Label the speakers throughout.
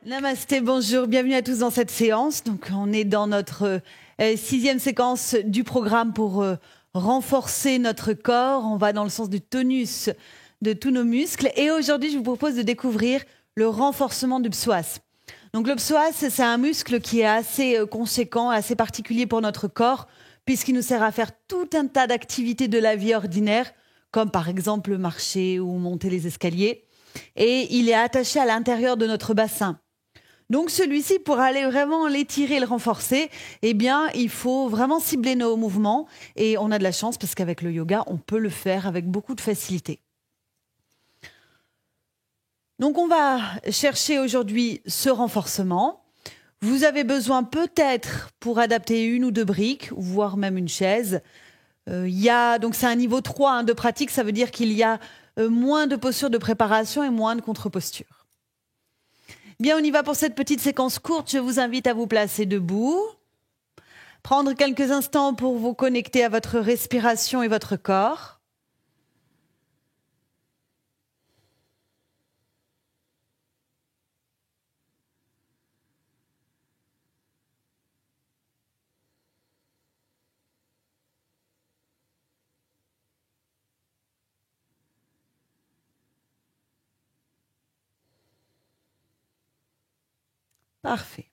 Speaker 1: Namasté, bonjour, bienvenue à tous dans cette séance. Donc, on est dans notre 6e séquence du programme pour renforcer notre corps. On va dans le sens du tonus de tous nos muscles. Et aujourd'hui, je vous propose de découvrir le renforcement du psoas. Donc, le psoas, c'est un muscle qui est assez conséquent, assez particulier pour notre corps, puisqu'il nous sert à faire tout un tas d'activités de la vie ordinaire, comme par exemple marcher ou monter les escaliers. Et il est attaché à l'intérieur de notre bassin. Donc celui-ci, pour aller vraiment l'étirer et le renforcer, eh bien, il faut vraiment cibler nos mouvements. Et on a de la chance parce qu'avec le yoga, on peut le faire avec beaucoup de facilité. Donc on va chercher aujourd'hui ce renforcement. Vous avez besoin peut-être pour adapter une ou deux briques, voire même une chaise. Donc c'est un niveau 3 de pratique, ça veut dire qu'il y a moins de postures de préparation et moins de contre-postures. Bien, on y va pour cette petite séquence courte. Je vous invite à vous placer debout, prendre quelques instants pour vous connecter à votre respiration et votre corps. Parfait.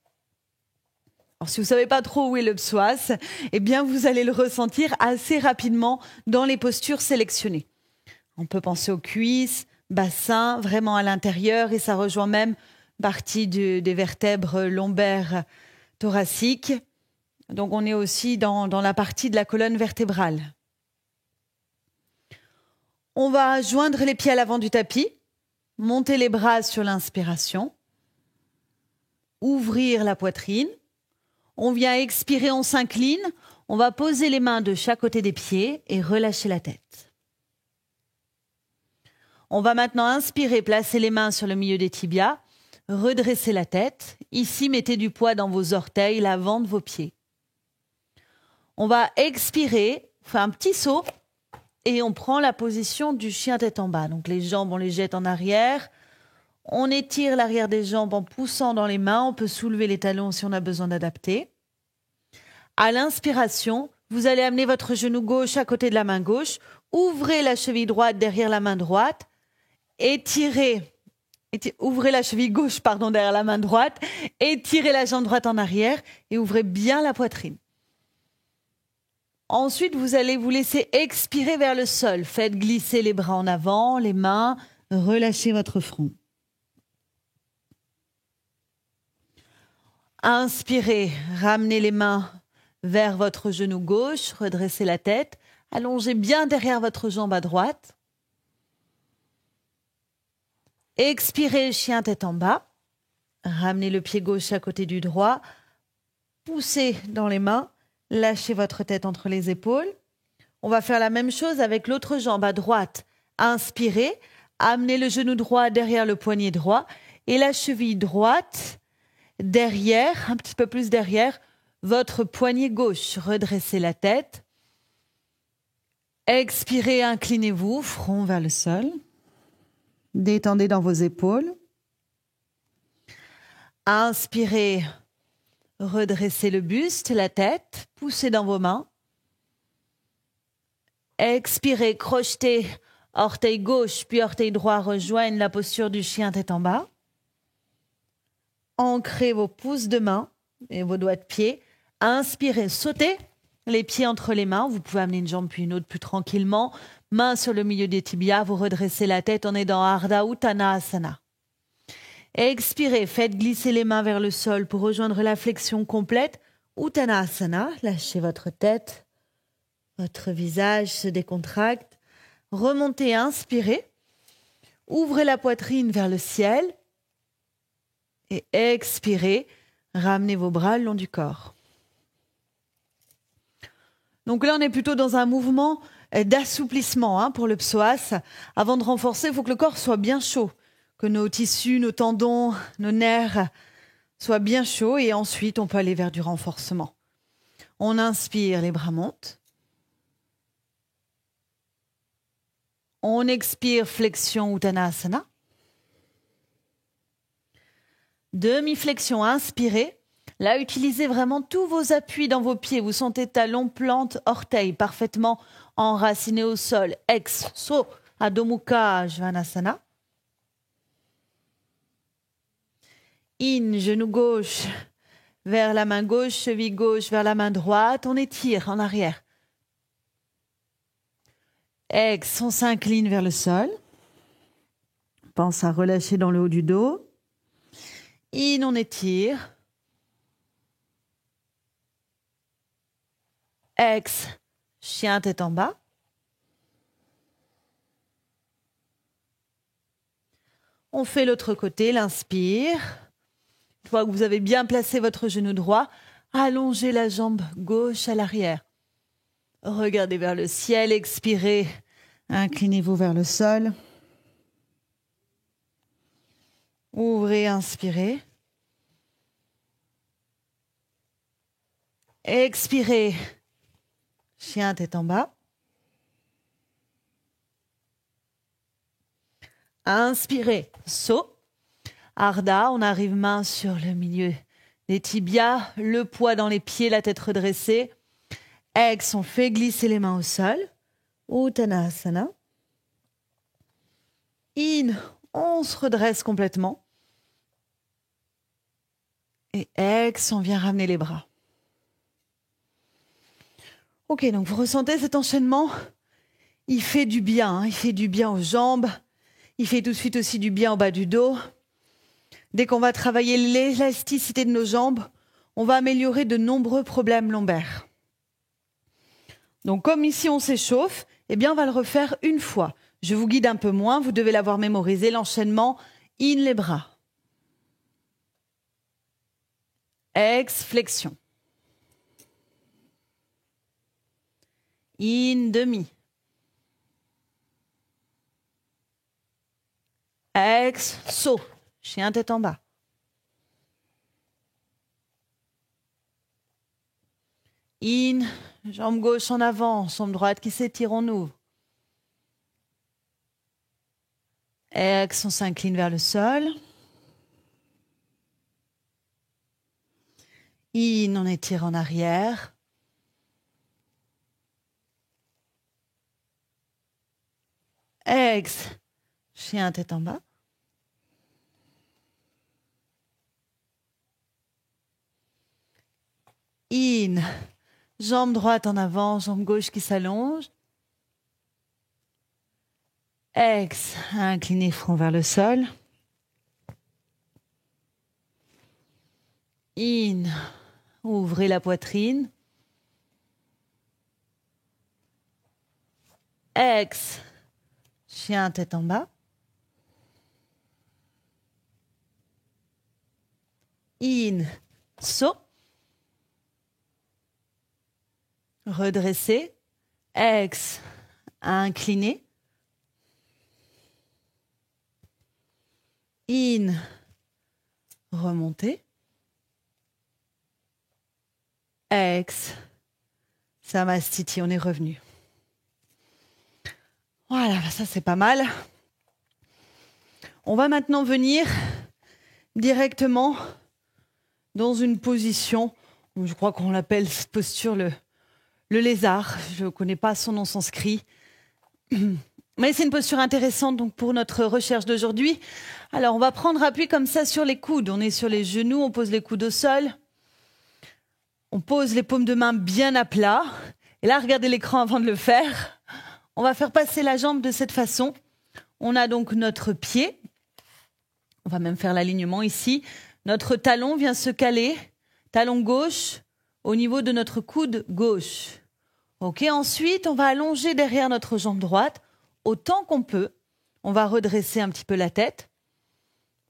Speaker 1: Alors, si vous ne savez pas trop où est le psoas, eh bien, vous allez le ressentir assez rapidement dans les postures sélectionnées. On peut penser aux cuisses, bassin, vraiment à l'intérieur, et ça rejoint même partie des vertèbres lombaires thoraciques. Donc, on est aussi dans la partie de la colonne vertébrale. On va joindre les pieds à l'avant du tapis, monter les bras sur l'inspiration, ouvrir la poitrine. On vient expirer, on s'incline. On va poser les mains de chaque côté des pieds et relâcher la tête. On va maintenant inspirer, placer les mains sur le milieu des tibias, redresser la tête. Ici, mettez du poids dans vos orteils, l'avant de vos pieds. On va expirer, on fait un petit saut et on prend la position du chien tête en bas. Donc les jambes, on les jette en arrière. On étire l'arrière des jambes en poussant dans les mains. On peut soulever les talons si on a besoin d'adapter. À l'inspiration, vous allez amener votre genou gauche à côté de la main gauche. Ouvrez la cheville droite derrière la main droite. Ouvrez la cheville gauche derrière la main droite. Étirez la jambe droite en arrière et ouvrez bien la poitrine. Ensuite, vous allez vous laisser expirer vers le sol. Faites glisser les bras en avant, les mains. Relâchez votre front. Inspirez, ramenez les mains vers votre genou gauche, redressez la tête, allongez bien derrière votre jambe à droite. Expirez, chien tête en bas, ramenez le pied gauche à côté du droit, poussez dans les mains, lâchez votre tête entre les épaules. On va faire la même chose avec l'autre jambe à droite. Inspirez, amenez le genou droit derrière le poignet droit et la cheville droite derrière, un petit peu plus derrière, votre poignet gauche. Redressez la tête. Expirez, inclinez-vous, front vers le sol. Détendez dans vos épaules. Inspirez, redressez le buste, la tête, poussez dans vos mains. Expirez, crochetez, orteil gauche puis orteil droit rejoignent la posture du chien tête en bas. Ancrez vos pouces de main et vos doigts de pied. Inspirez, sautez les pieds entre les mains. Vous pouvez amener une jambe puis une autre plus tranquillement. Main sur le milieu des tibias. Vous redressez la tête. On est dans Ardha Uttanasana. Expirez, faites glisser les mains vers le sol pour rejoindre la flexion complète. Uttanasana. Lâchez votre tête. Votre visage se décontracte. Remontez, inspirez. Ouvrez la poitrine vers le ciel. Et expirez, ramenez vos bras le long du corps. Donc là, on est plutôt dans un mouvement d'assouplissement pour le psoas. Avant de renforcer, il faut que le corps soit bien chaud, que nos tissus, nos tendons, nos nerfs soient bien chauds. Et ensuite, on peut aller vers du renforcement. On inspire, les bras montent. On expire, flexion Uttanasana. Demi-flexion, inspirez. Là, utilisez vraiment tous vos appuis dans vos pieds. Vous sentez talons, plantes, orteils parfaitement enracinés au sol. Ex, saut, Adho Mukha Svanasana. In, genou gauche vers la main gauche, cheville gauche vers la main droite. On étire en arrière. Ex, on s'incline vers le sol. Pense à relâcher dans le haut du dos. In, on étire. Ex, chien tête en bas. On fait l'autre côté, l'inspire. Une fois que vous avez bien placé votre genou droit, allongez la jambe gauche à l'arrière. Regardez vers le ciel, expirez. Inclinez-vous vers le sol. Ouvrez, inspirez. Expirez. Chien tête en bas. Inspirez. Saut. Ardha, on arrive main sur le milieu des tibias, le poids dans les pieds, la tête redressée. Ex, on fait glisser les mains au sol. Uttanasana. In, on se redresse complètement. Et ex, on vient ramener les bras. Ok, donc vous ressentez cet enchaînement? Il fait du bien, hein, il fait du bien aux jambes. Il fait tout de suite aussi du bien au bas du dos. Dès qu'on va travailler l'élasticité de nos jambes, on va améliorer de nombreux problèmes lombaires. Donc comme ici on s'échauffe, eh bien on va le refaire une fois. Je vous guide un peu moins, vous devez l'avoir mémorisé, l'enchaînement, in les bras. Ex, flexion. In, demi. Ex, saut. Chien tête en bas. In, jambe gauche en avant, jambe droite qui s'étire, on ouvre. Ex, on s'incline vers le sol. In, on étire en arrière. Ex, chien tête en bas. In, jambe droite en avant, jambe gauche qui s'allonge. Ex, inclinez front vers le sol. In, ouvrez la poitrine. Ex, chien tête en bas. In, saut. Redressez. Ex, inclinez. In, remontez. Ex, Samastiti, on est revenu. Voilà, ça c'est pas mal. On va maintenant venir directement dans une position, je crois qu'on l'appelle cette posture le lézard. Je ne connais pas son nom sanskrit. Mais c'est une posture intéressante donc pour notre recherche d'aujourd'hui. Alors, on va prendre appui comme ça sur les coudes. On est sur les genoux, on pose les coudes au sol. On pose les paumes de main bien à plat. Et là, regardez l'écran avant de le faire. On va faire passer la jambe de cette façon. On a donc notre pied. On va même faire l'alignement ici. Notre talon vient se caler. Talon gauche au niveau de notre coude gauche. Ok, ensuite, on va allonger derrière notre jambe droite autant qu'on peut. On va redresser un petit peu la tête.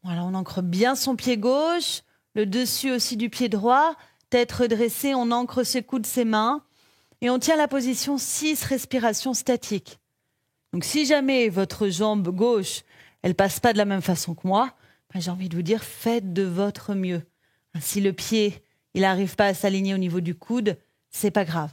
Speaker 1: Voilà, on ancre bien son pied gauche, le dessus aussi du pied droit. Tête redressée, on ancre ses coudes, ses mains. Et on tient la position 6 respirations statiques. Donc si jamais votre jambe gauche, elle passe pas de la même façon que moi, ben, j'ai envie de vous dire, faites de votre mieux. Si le pied, il n'arrive pas à s'aligner au niveau du coude, c'est pas grave.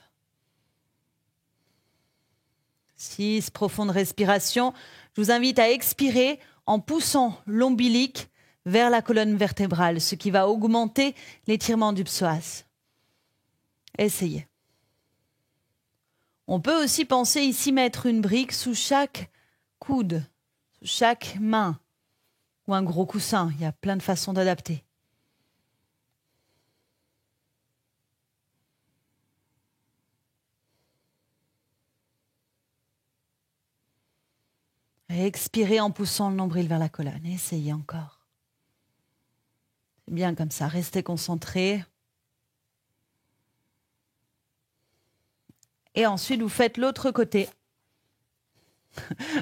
Speaker 1: 6 profondes respirations. Je vous invite à expirer en poussant l'ombilic vers la colonne vertébrale, ce qui va augmenter l'étirement du psoas. Essayez. On peut aussi penser ici mettre une brique sous chaque coude, sous chaque main, ou un gros coussin. Il y a plein de façons d'adapter. Expirez en poussant le nombril vers la colonne. Essayez encore. C'est bien comme ça. Restez concentrés. Et ensuite, vous faites l'autre côté.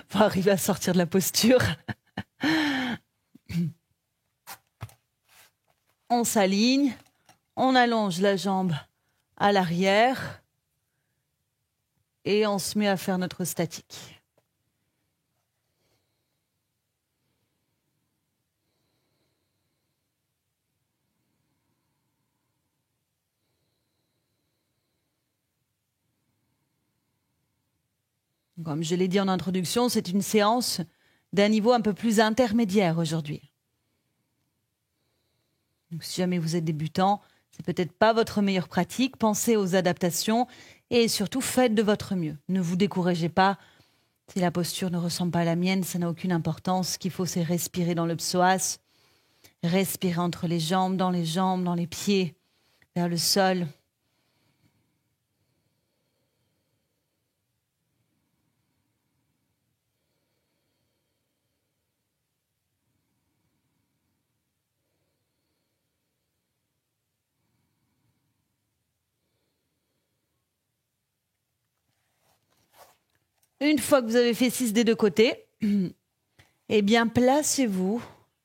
Speaker 1: Pour arriver à sortir de la posture. On s'aligne. On allonge la jambe à l'arrière. Et on se met à faire notre statique. Comme je l'ai dit en introduction, c'est une séance d'un niveau un peu plus intermédiaire aujourd'hui. Donc, si jamais vous êtes débutant, c'est peut-être pas votre meilleure pratique. Pensez aux adaptations et surtout faites de votre mieux. Ne vous découragez pas. Si la posture ne ressemble pas à la mienne, ça n'a aucune importance. Ce qu'il faut, c'est respirer dans le psoas, respirer entre les jambes, dans les pieds, vers le sol. Une fois que vous avez fait 6 des deux côtés, eh bien, placez-vous,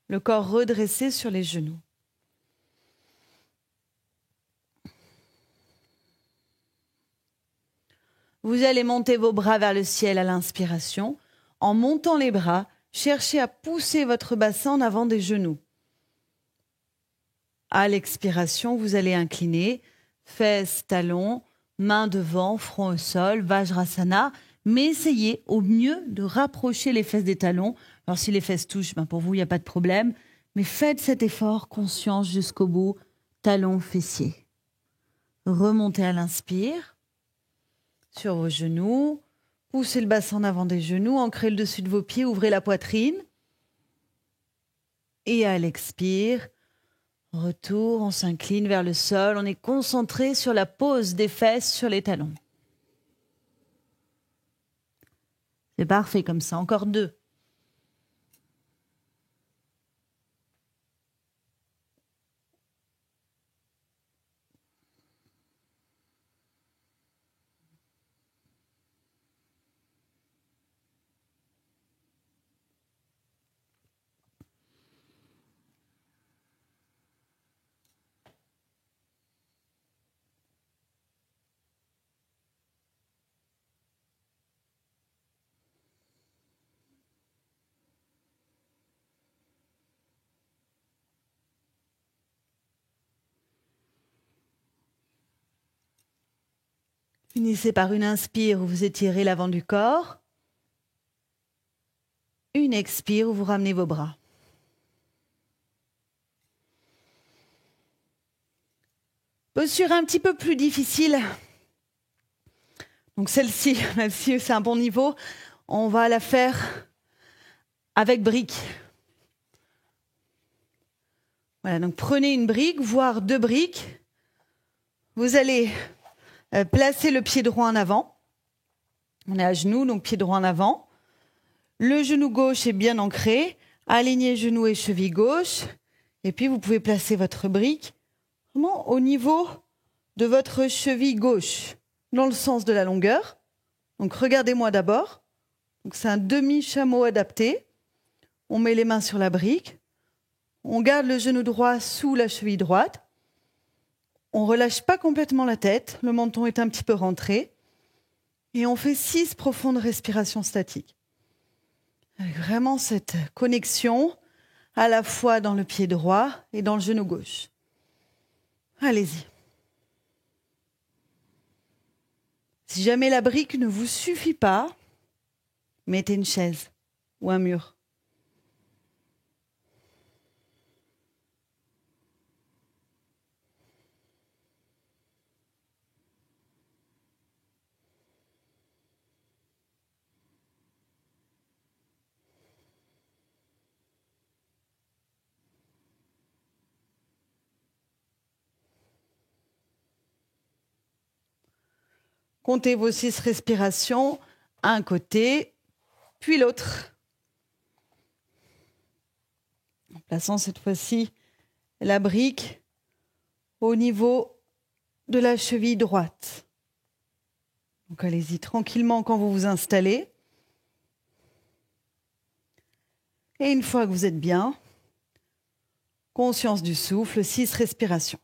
Speaker 1: le corps redressé sur les genoux. Vous allez monter vos bras vers le ciel à l'inspiration. En montant les bras, cherchez à pousser votre bassin en avant des genoux. À l'expiration, vous allez incliner, fesses, talons, mains devant, front au sol, Vajrasana. Mais essayez au mieux de rapprocher les fesses des talons. Alors si les fesses touchent, pour vous, il n'y a pas de problème. Mais faites cet effort, conscience jusqu'au bout, talons, fessiers. Remontez à l'inspire, sur vos genoux. Poussez le bassin en avant des genoux, ancrez le dessus de vos pieds, ouvrez la poitrine. Et à l'expire, retour, on s'incline vers le sol. On est concentré sur la pose des fesses sur les talons. C'est parfait comme ça. Encore 2. Finissez par une inspire où vous étirez l'avant du corps. Une expire où vous ramenez vos bras. Posture un petit peu plus difficile. Donc celle-ci, même si c'est un bon niveau, on va la faire avec brique. Voilà, donc prenez une brique, voire 2 briques. Vous allez placer le pied droit en avant. On est à genoux, donc pied droit en avant. Le genou gauche est bien ancré. Alignez genou et cheville gauche. Et puis vous pouvez placer votre brique vraiment au niveau de votre cheville gauche, dans le sens de la longueur. Donc regardez-moi d'abord. Donc c'est un demi-chameau adapté. On met les mains sur la brique. On garde le genou droit sous la cheville droite. On ne relâche pas complètement la tête. Le menton est un petit peu rentré. Et on fait 6 profondes respirations statiques. Avec vraiment cette connexion à la fois dans le pied droit et dans le genou gauche. Allez-y. Si jamais la brique ne vous suffit pas, mettez une chaise ou un mur. Comptez vos 6 respirations, un côté, puis l'autre. En plaçant cette fois-ci la brique au niveau de la cheville droite. Donc allez-y tranquillement quand vous vous installez. Et une fois que vous êtes bien, conscience du souffle, 6 respirations.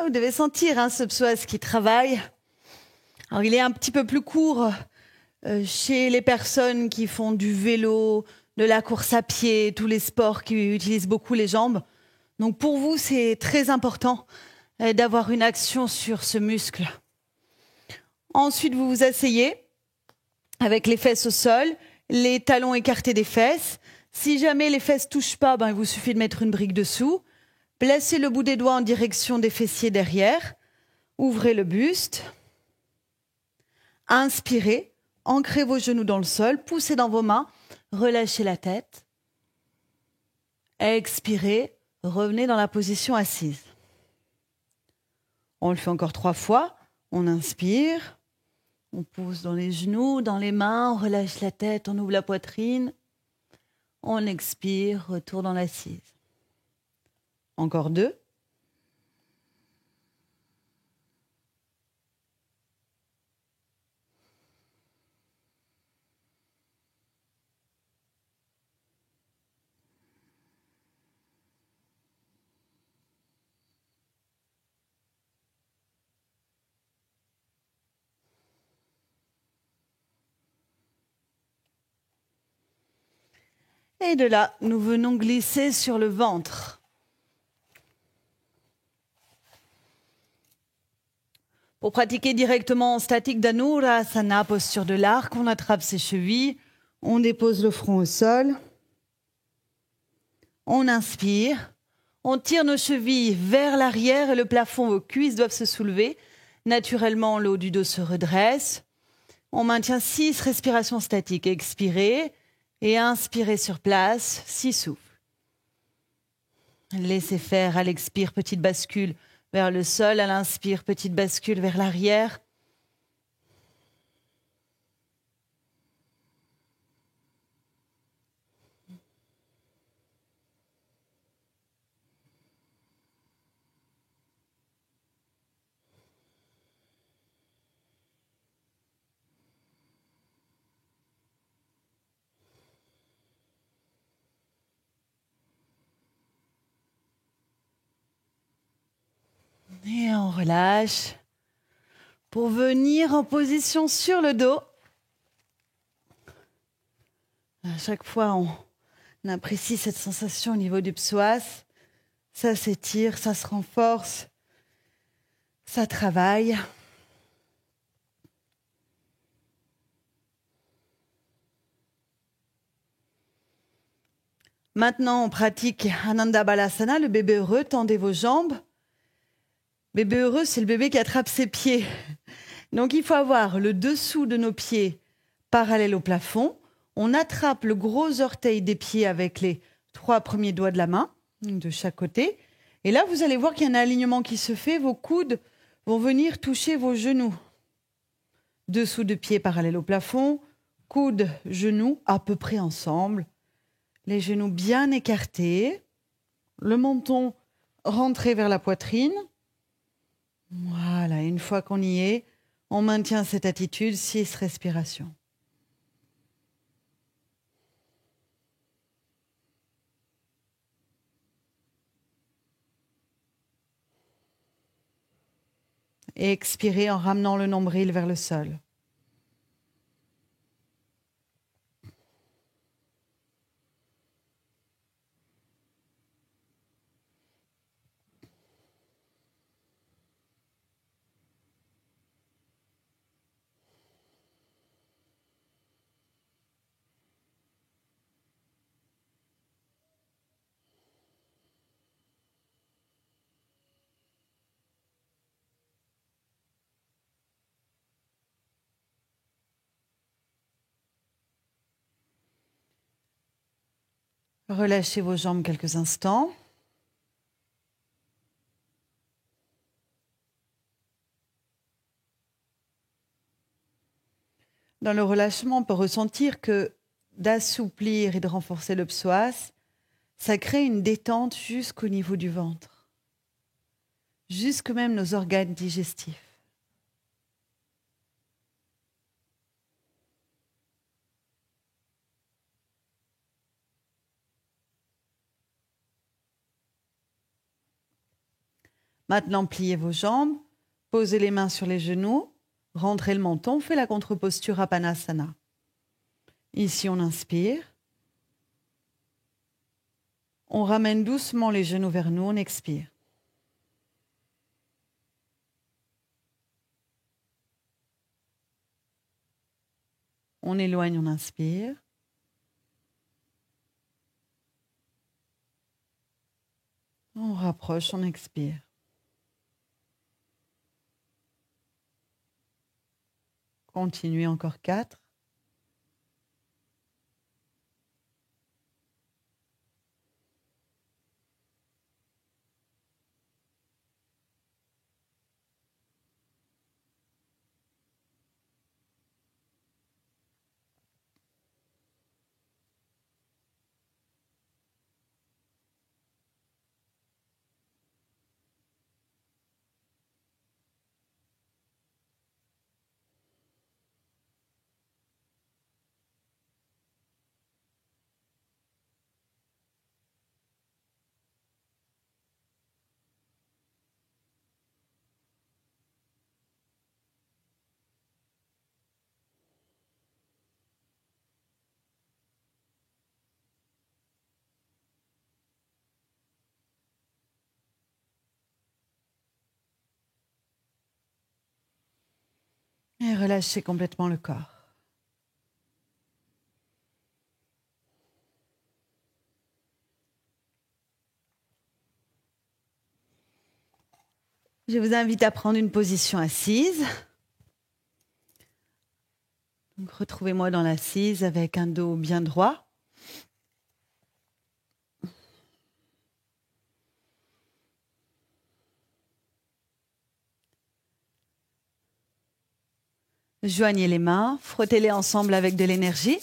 Speaker 1: Vous devez sentir ce psoas qui travaille. Alors, il est un petit peu plus court chez les personnes qui font du vélo, de la course à pied, tous les sports qui utilisent beaucoup les jambes. Donc pour vous, c'est très important d'avoir une action sur ce muscle. Ensuite, vous vous asseyez avec les fesses au sol, les talons écartés des fesses. Si jamais les fesses ne touchent pas, il vous suffit de mettre une brique dessous. Placez le bout des doigts en direction des fessiers derrière. Ouvrez le buste. Inspirez. Ancrez vos genoux dans le sol. Poussez dans vos mains. Relâchez la tête. Expirez. Revenez dans la position assise. On le fait encore 3 fois. On inspire. On pousse dans les genoux, dans les mains. On relâche la tête. On ouvre la poitrine. On expire. Retour dans l'assise. Encore 2. Et de là, nous venons glisser sur le ventre. Pour pratiquer directement en statique Dhanurasana, posture de l'arc, on attrape ses chevilles, on dépose le front au sol, on inspire, on tire nos chevilles vers l'arrière et le plafond, vos cuisses doivent se soulever. Naturellement, le haut du dos se redresse. On maintient 6 respirations statiques. Expirez et inspirez sur place, 6 souffles. Laissez faire à l'expire, petite bascule vers le sol, à l'inspire, petite bascule vers l'arrière. Et on relâche pour venir en position sur le dos. À chaque fois, on apprécie cette sensation au niveau du psoas. Ça s'étire, ça se renforce, ça travaille. Maintenant, on pratique Ananda Balasana, le bébé heureux. Tendez vos jambes. Bébé heureux, c'est le bébé qui attrape ses pieds. Donc, il faut avoir le dessous de nos pieds parallèle au plafond. On attrape le gros orteil des pieds avec les 3 premiers doigts de la main, de chaque côté. Et là, vous allez voir qu'il y a un alignement qui se fait. Vos coudes vont venir toucher vos genoux. Dessous de pieds parallèle au plafond, coudes, genoux à peu près ensemble. Les genoux bien écartés. Le menton rentré vers la poitrine. Voilà, une fois qu'on y est, on maintient cette attitude, 6 respirations. Et expirez en ramenant le nombril vers le sol. Relâchez vos jambes quelques instants. Dans le relâchement, on peut ressentir que d'assouplir et de renforcer le psoas, ça crée une détente jusqu'au niveau du ventre, jusque même nos organes digestifs. Maintenant, pliez vos jambes, posez les mains sur les genoux, rentrez le menton, on fait la contre-posture Apanasana. Ici, on inspire. On ramène doucement les genoux vers nous, on expire. On éloigne, on inspire. On rapproche, on expire. Continuez encore 4. Et relâchez complètement le corps. Je vous invite à prendre une position assise. Donc, retrouvez-moi dans l'assise avec un dos bien droit. Joignez les mains, frottez-les ensemble avec de l'énergie.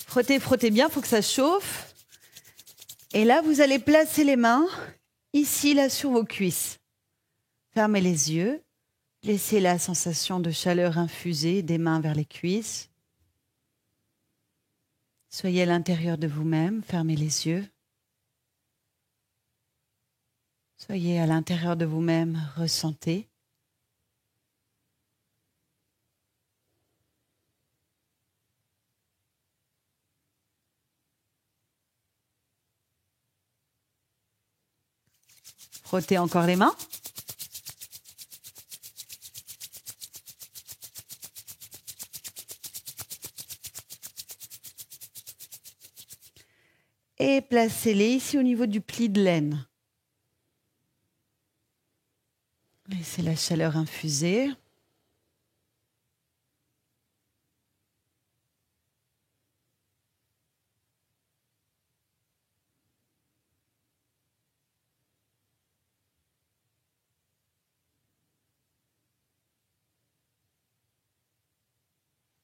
Speaker 1: Frottez, frottez bien, il faut que ça chauffe. Et là, vous allez placer les mains ici, là, sur vos cuisses. Fermez les yeux. Laissez la sensation de chaleur infusée des mains vers les cuisses. Soyez à l'intérieur de vous-même, fermez les yeux. Soyez à l'intérieur de vous-même, ressentez. Frottez encore les mains. Et placez-les ici au niveau du pli de l'aine. Laissez la chaleur infuser.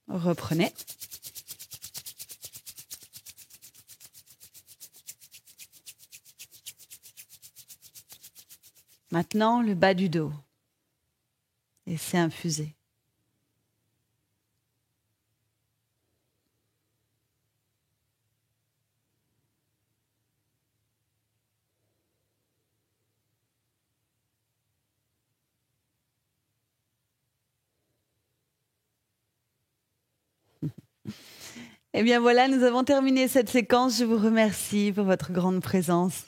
Speaker 1: Reprenez. Maintenant, le bas du dos. Laissez infuser. Eh bien voilà, nous avons terminé cette séquence. Je vous remercie pour votre grande présence.